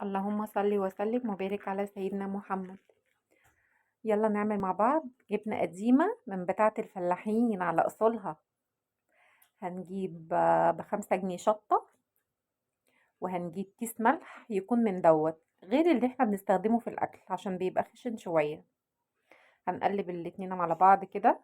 اللهم صل وسلم وبارك على سيدنا محمد. يلا نعمل مع بعض جبنة قديمة من بتاعة الفلاحين على أصولها. هنجيب ب5 جنيه شطة، وهنجيب كيس ملح يكون من دوت غير اللي احنا بنستخدمه في الأكل عشان بيبقى خشن شوية. هنقلب الاتنين على بعض كده.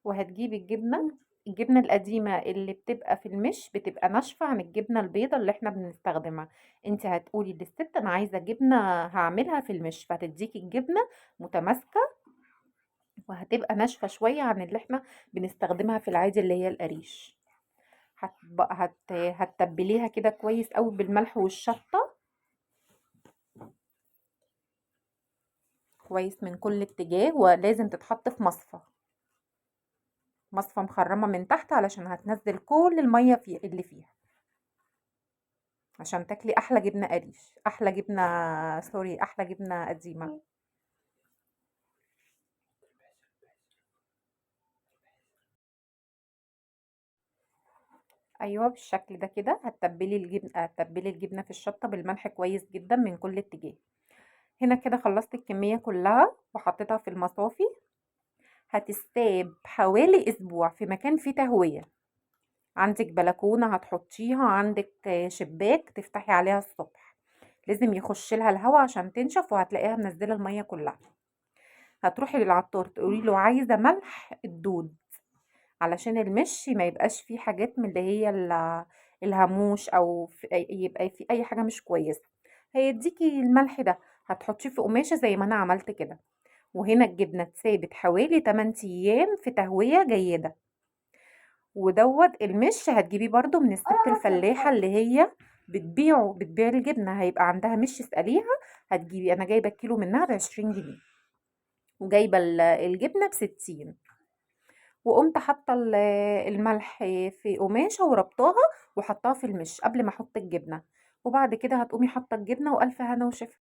وهتجيب الجبنة القديمة اللي بتبقى في المش بتبقى ناشفة عن الجبنة البيضة اللي احنا بنستخدمها. انت هتقولي للست انا عايزة جبنة هعملها في المش، فهتديكي الجبنة متماسكة وهتبقى ناشفة شوية عن اللي احنا بنستخدمها في العادي اللي هي القريش. هتتبليها كده كويس قوي بالملح والشطة كويس من كل اتجاه، ولازم تتحط في مصفى مخرمة من تحت علشان هتنزل كل المية اللي فيها، عشان تاكلي احلى جبنة قريش، احلى جبنة سوري، احلى جبنة قديمة. ايوه بالشكل ده كده. هتتبلي الجبنة في الشطة بالملح كويس جدا من كل اتجاه. هنا كده خلصت الكمية كلها وحطيتها في المصافي. هتستاب حوالي اسبوع في مكان فيه تهوية. عندك بلكونة هتحطيها، عندك شباك تفتحي عليها الصبح، لازم يخش لها الهواء عشان تنشف، وهتلاقيها منزلة المية كلها. هتروحي للعطار تقولي له عايزة ملح الدود، علشان المش ما يبقاش فيه حاجات من اللي هي الهاموش او يبقى فيه اي حاجة مش كويسة. هيديكي الملح ده، هتحطيه في قماشة زي ما انا عملت كده. وهنا الجبنة اتسابت حوالي 8 ايام في تهوية جيدة. ودوت المش هتجيبيه برضو من الست الفلاحة اللي هي بتبيع الجبنة، هيبقى عندها مش اسأليها. هتجيبي، انا جايبة الكيلو منها ب20 جنيه، وجايبة الجبنة ب60. وقمت حاطة الملح في قماشة وربطاها وحطاها في المش قبل ما احط الجبنة. وبعد كده هتقومي حاطة الجبنة، والف هنا وشفا.